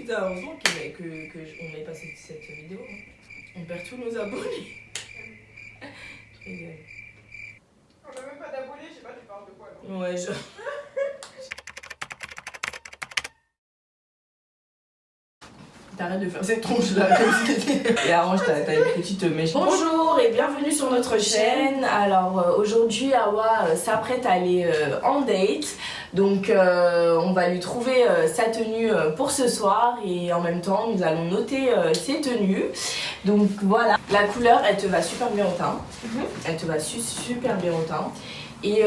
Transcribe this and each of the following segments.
putain, heureusement qu'on ait passé cette vidéo. Hein. On perd tous nos abonnés. Je rigole. On n'a même pas d'abonnés, je sais pas, tu parles de quoi là. Ouais, T'arrêtes de faire cette tronche là comme si t'étais. Et arrange t'as une petite mèche. Bonjour et bienvenue sur notre chaîne. Alors aujourd'hui Awa s'apprête à aller en date. Donc on va lui trouver sa tenue pour ce soir et en même temps nous allons noter ses tenues. Donc voilà. La couleur elle te va super bien au teint. Elle te va super bien au teint. Et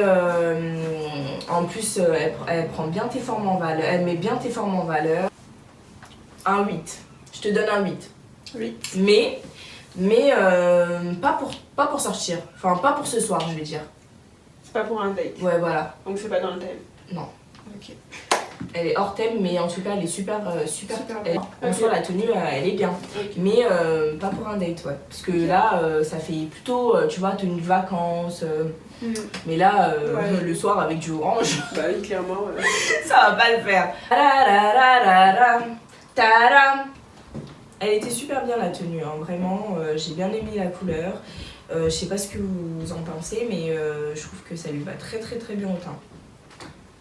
en plus elle prend bien tes formes en valeur. Elle met bien tes formes en valeur. Un 8. Je te donne un 8. 8. Mais pas pour sortir. Enfin, pas pour ce soir, je vais dire. C'est pas pour un date. Ouais, voilà. Donc c'est pas dans le thème. Non. Ok. Elle est hors thème, mais en tout cas, elle est super bien. En soi, la tenue, elle est bien. Okay. Mais pas pour un date, ouais. Parce que là, ça fait plutôt, tu vois, tenue de vacances. Mais là, ouais. Le soir, avec du orange. Bah oui, clairement. Ça va pas le faire. Tadam! Elle était super bien la tenue, hein. Vraiment, j'ai bien aimé la couleur. Je sais pas ce que vous en pensez, mais je trouve que ça lui va très bien au teint.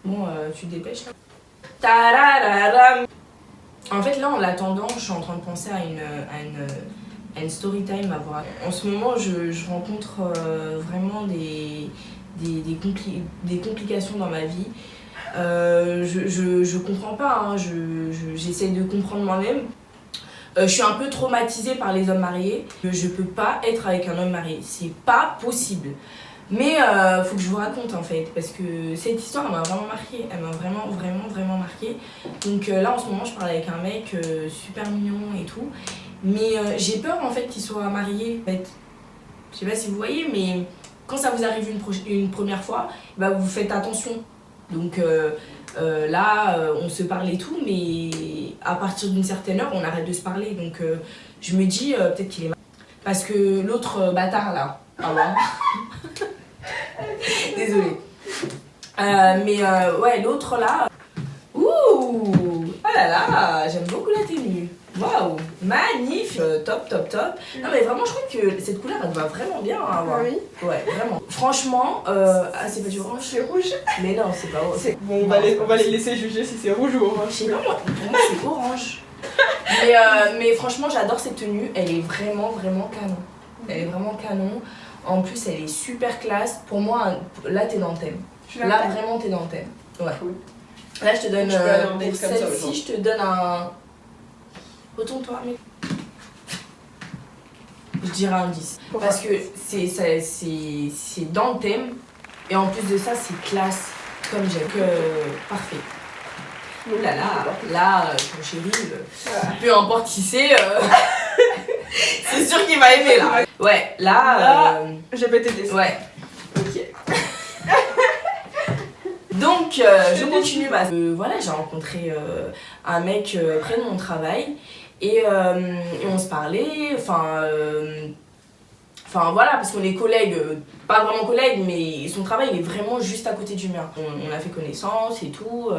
Bon, tu te dépêches là. Tadadadam! En fait, là, en l'attendant, je suis en train de penser à une story time à voir. En ce moment, je rencontre vraiment des complications dans ma vie. Je comprends pas, hein. J'essaie de comprendre moi-même. Je suis un peu traumatisée par les hommes mariés. Je peux pas être avec un homme marié, c'est pas possible. Mais faut que je vous raconte en fait, parce que cette histoire elle m'a vraiment marquée, elle m'a vraiment marquée. Donc là en ce moment je parle avec un mec super mignon et tout, mais j'ai peur en fait qu'il soit marié. En fait, je sais pas si vous voyez, mais quand ça vous arrive une première fois, bah, vous faites attention. Donc là, on se parle et tout, mais à partir d'une certaine heure, on arrête de se parler. Donc je me dis, peut-être qu'il est marié. Parce que l'autre bâtard là, désolée. Ouais, l'autre là, ouh, oh là là, j'aime beaucoup la tenue. Waouh, magnifique, top. Non mais vraiment, je trouve que cette couleur, elle va vraiment bien à avoir. Oui. Ouais, vraiment. Franchement, c'est pas du orange. C'est rouge. Mais non, c'est pas orange. Bon, on va les laisser juger si c'est rouge ou orange. Je sais pas, moi, pour moi c'est orange. Mais franchement, j'adore cette tenue. Elle est vraiment canon. Elle est vraiment canon. En plus, elle est super classe. Pour moi, là, t'es dans le thème. Là, vraiment, t'es dans le thème. Ouais. Cool. Là, je te donne. Pour celle-ci, je te donne un. Retourne-toi, mais. Je dirais un 10. Pourquoi? Parce que c'est dans le thème. Et en plus de ça, c'est classe. Comme j'aime. Parfait. Oh là là, mon chéri, peu importe qui c'est, c'est sûr qu'il va aimer là. Ouais, là, j'ai pété des. Ouais. Ok. Donc, je continue. Voilà, j'ai rencontré un mec près de mon travail et on se parlait. Enfin voilà, parce qu'on est collègues, pas vraiment collègues, mais son travail il est vraiment juste à côté du mien. On a fait connaissance et tout,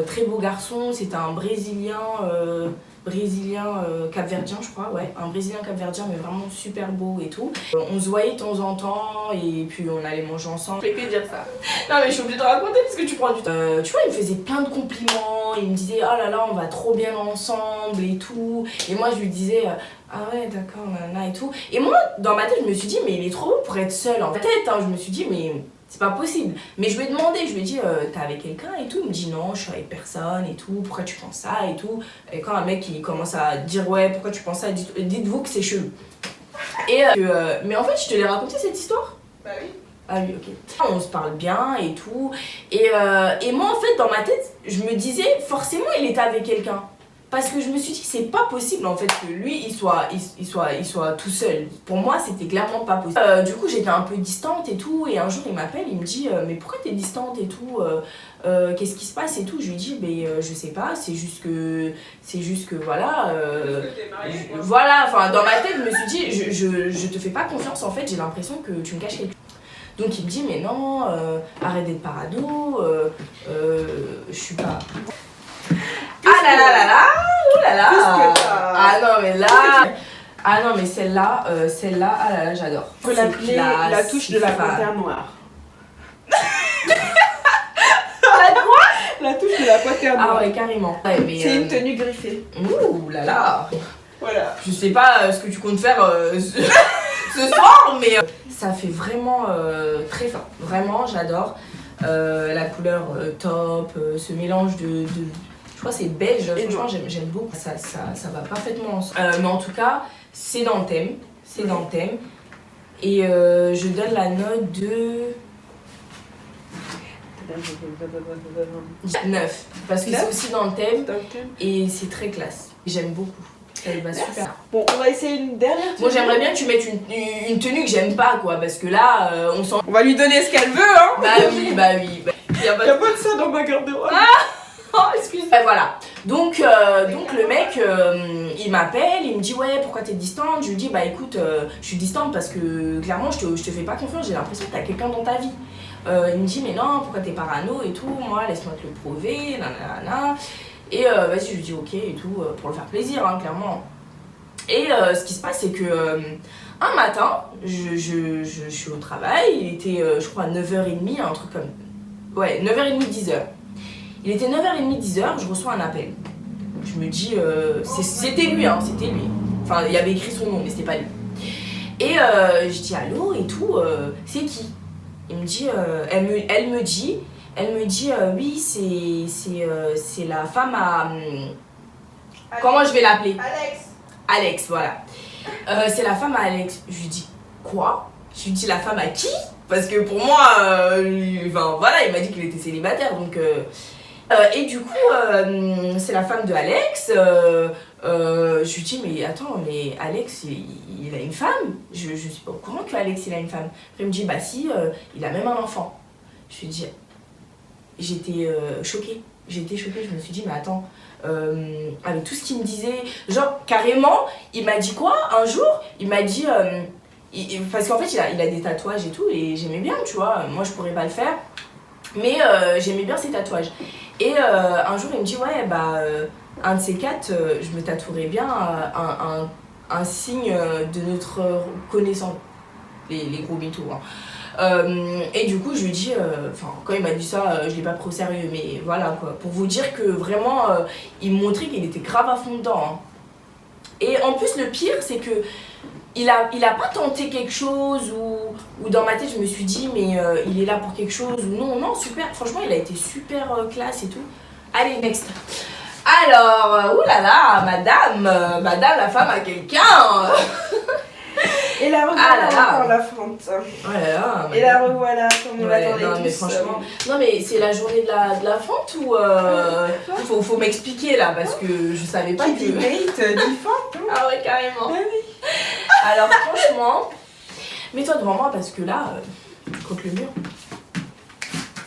très beau garçon, c'était un Brésilien capverdien je crois, ouais, un Brésilien capverdien mais vraiment super beau et tout. On se voyait de temps en temps et puis on allait manger ensemble. Je peux dire ça. Non mais je suis obligée de raconter parce que tu prends du temps. Tu vois, il me faisait plein de compliments, il me disait oh là là on va trop bien ensemble et tout. Et moi je lui disais ah ouais d'accord nanana et tout. Et moi dans ma tête je me suis dit mais il est trop beau pour être seul. En tête hein, je me suis dit mais c'est pas possible. Mais je lui ai demandé, je lui ai dit t'es avec quelqu'un et tout. Il me dit non, je suis avec personne et tout. Pourquoi tu penses ça et tout. Et quand un mec il commence à dire ouais pourquoi tu penses ça, dites-vous que c'est chelou. Et mais en fait je te l'ai raconté cette histoire. Bah oui. Ah oui, ok. On se parle bien et tout. Et moi en fait dans ma tête je me disais forcément il était avec quelqu'un. Parce que je me suis dit c'est pas possible en fait que lui il soit tout seul. Pour moi c'était clairement pas possible. Du coup j'étais un peu distante et tout et un jour il m'appelle, il me dit mais pourquoi t'es distante et tout, qu'est-ce qui se passe et tout. Je lui dis je sais pas, c'est juste que voilà. Voilà, enfin dans ma tête je me suis dit je te fais pas confiance en fait, j'ai l'impression que tu me caches quelque chose. Donc il me dit mais non, arrête d'être parado, je suis pas... Ah là là là là, là là. Qu'est-ce que t'as? Ah non, mais là. Ah non, mais celle-là, ah là là, j'adore. On peut l'appeler la touche de la panthère noire. La touche de la panthère noire. Ah ouais, carrément. Ouais, mais, c'est une tenue griffée. Ouh là là. Voilà. Je sais pas ce que tu comptes faire ce soir, mais ça fait vraiment très fin. Vraiment, j'adore. La couleur top, ce mélange de je crois que c'est beige, et franchement j'aime beaucoup. Ça va parfaitement ensemble. Mais en tout cas, c'est dans le thème. C'est dans le thème. Et je donne la note de 9. Parce que c'est aussi dans le thème. Et c'est très classe. J'aime beaucoup. Elle va super. Bon, on va essayer une dernière tenue. Moi j'aimerais bien que tu mettes une tenue que j'aime pas quoi, parce que là on va lui donner ce qu'elle veut hein. Bah oui. Y a pas de ça dans ma garde-robe. Oh excuse-moi. Voilà. Donc le mec il m'appelle, il me dit ouais pourquoi t'es distante. Je lui dis bah écoute je suis distante parce que clairement je te fais pas confiance, j'ai l'impression que t'as quelqu'un dans ta vie. Il me dit mais non pourquoi t'es parano et tout, moi laisse-moi te le prouver, nanana. Et vas-y je lui dis ok et tout pour le faire plaisir hein, clairement. Et ce qui se passe c'est que un matin je suis au travail, il était je crois 9h30, un truc comme... Ouais 9h30 10h. Il était 9h30 10h, je reçois un appel. Je me dis c'était lui hein, c'était lui. Enfin il y avait écrit son nom mais c'était pas lui. Et je dis allô et tout, c'est qui? Il me dit, elle me dit oui c'est la femme à... comment je vais l'appeler? Alex, voilà. C'est la femme à Alex. Je lui dis quoi? Je lui dis la femme à qui? Parce que pour moi, enfin voilà, il m'a dit qu'il était célibataire donc... et du coup, c'est la femme de Alex. Je lui dis mais attends, mais Alex il a une femme? Je suis pas au courant que Alex il a une femme. Après il me dit bah si, il a même un enfant. Je lui dis, j'étais choquée. Je me suis dit mais attends, avec tout ce qu'il me disait, genre carrément, il m'a dit quoi un jour? Il m'a dit, parce qu'en fait il a des tatouages et tout et j'aimais bien tu vois, moi je pourrais pas le faire. Mais j'aimais bien ses tatouages. Et un jour, il me dit ouais, bah, un de ces quatre, je me tatouerais bien un signe de notre connaissance. Les gros mythos. Hein. Et du coup, je lui dis, quand il m'a dit ça, je l'ai pas pris au sérieux, mais voilà quoi. Pour vous dire que vraiment, il me montrait qu'il était grave à fond dedans. Hein. Et en plus, le pire, c'est que il a pas tenté quelque chose ou dans ma tête je me suis dit mais il est là pour quelque chose ou non super, franchement il a été super classe et tout. Allez next. Alors oulala madame la femme a quelqu'un. Et la revoilà encore la fente. Oh là là, et la revoilà comme on l'attendait tous. Mais franchement, non mais c'est la journée de la fente ou faut m'expliquer là parce que je savais pas que... Qui dit date dit fente. Ah ouais carrément. Ah oui. Alors franchement, mets-toi devant moi parce que là, contre le mur,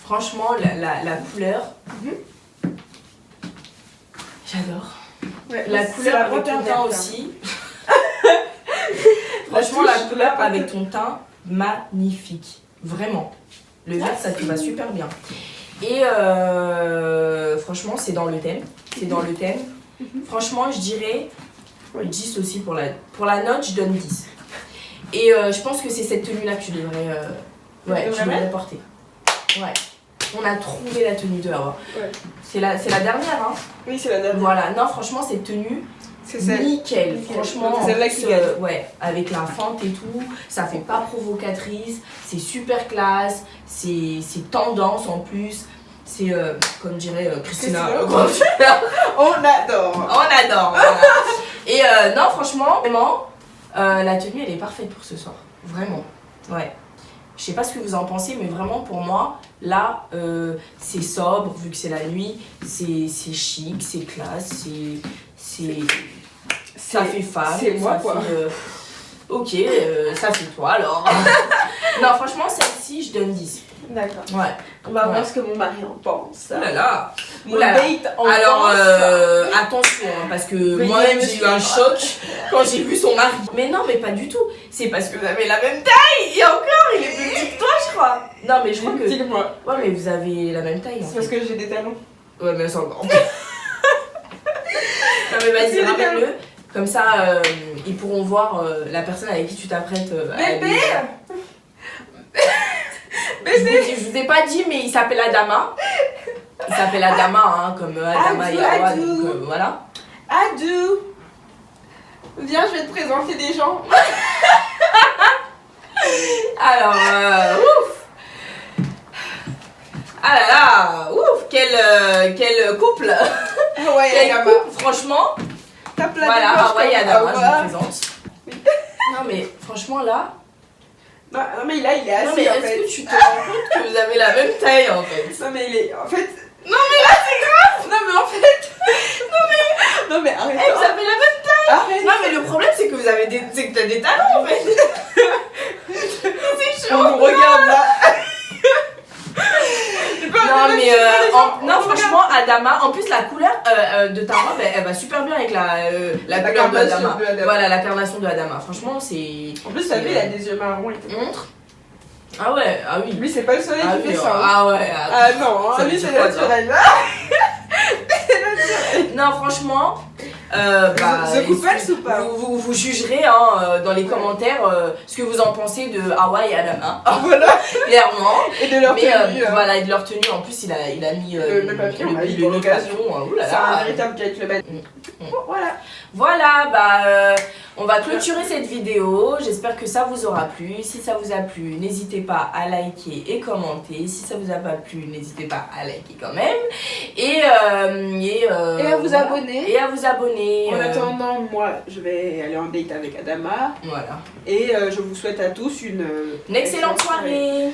franchement la couleur, j'adore. Ouais, la couleur avec ton teint aussi. Franchement la couleur avec ton teint, magnifique. Vraiment. Le vert ça te va super bien. Et franchement c'est dans le thème. Franchement je dirais 10 aussi pour la note, je donne 10. Et je pense que c'est cette tenue-là que tu devrais porter. Ouais. On a trouvé la tenue de Hawa. Ouais. C'est la dernière, hein. Oui, c'est la dernière. Voilà. Non, franchement, cette tenue, c'est nickel. Franchement, c'est celle-là qui ouais, avec la fente et tout, ça fait pas provocatrice, c'est super classe, c'est tendance en plus. C'est comme dirait Christina. On adore. Voilà. Et non franchement vraiment la tenue elle est parfaite pour ce soir. Vraiment. Ouais. Je sais pas ce que vous en pensez mais vraiment pour moi là c'est sobre vu que c'est la nuit, c'est chic, c'est classe, ça fait femme. C'est moi quoi. Ok, ça fait toi alors. Non franchement celle-ci je donne 10. D'accord. Ouais. On va voir ce que mon mari en pense. Oulala. Mon date en alors, pense. attention, hein, parce que moi-même j'ai eu un choc quand j'ai vu son mari. Mais non, mais pas du tout. C'est parce que vous avez la même taille. Et encore, il est plus petit que toi, je crois. Non, mais je crois que... Dis-moi. Ouais, mais vous avez la même taille. C'est parce que j'ai des talons. Ouais, mais c'est encore... Non, mais mais vas-y, ramène-le. Comme ça, ils pourront voir la personne avec qui tu t'apprêtes à Bébé. Je vous ai pas dit, mais il s'appelle Adama. Il s'appelle Adama, hein, comme Adama et Hawa, donc voilà. Adou. Viens, je vais te présenter des gens. Alors, ouf. Ah là là, ouf, quel couple. Ouais, Quel Adama. couple, franchement. Tape la Voilà, décoche Hawa et comme Adama, je Hawa. vous présente. Non mais franchement là, Non, mais là, il est non assis mais en est-ce fait. que tu te rends compte que vous avez la même taille en fait? Non, mais il est. En fait. Non, mais là, c'est grave. Non, mais en fait. Non, mais arrête. Eh, vous avez la même taille. Arrête. Non mais le problème c'est que vous avez c'est que t'as des talons en fait. C'est On chaud. nous regarde là. Non mais non franchement Adama, en plus la couleur de ta robe elle va super bien avec la couleur de carnation Adama. de Adama. Voilà la carnation de Adama. Franchement c'est. En plus, t'as vu, il a des yeux marrons et tout. Montre. Ah ouais, ah oui. Lui, c'est pas le soleil Ah qui oui, fait ça. Hein. ah ouais. Ah non, Ça lui, veut c'est dire quoi, naturel. Non franchement, bah, The Couples ou pas vous jugerez hein, dans les commentaires ce que vous en pensez de Hawa et Adama. Voilà. Clairement. Et de leur Mais tenue. voilà, et de leur tenue, en plus il a mis Le papillon, bah oui, le pour l'occasion. papillon, oulala. C'est un véritable cake le bête. Voilà. Voilà, bah on va clôturer cette vidéo. J'espère que ça vous aura plu. Si ça vous a plu, n'hésitez pas à liker et commenter. Si ça vous a pas plu, n'hésitez pas à liker quand même. Et à vous abonner. Et à vous abonner. En attendant, moi, je vais aller en date avec Adama. Voilà. Et je vous souhaite à tous une Une excellente soirée.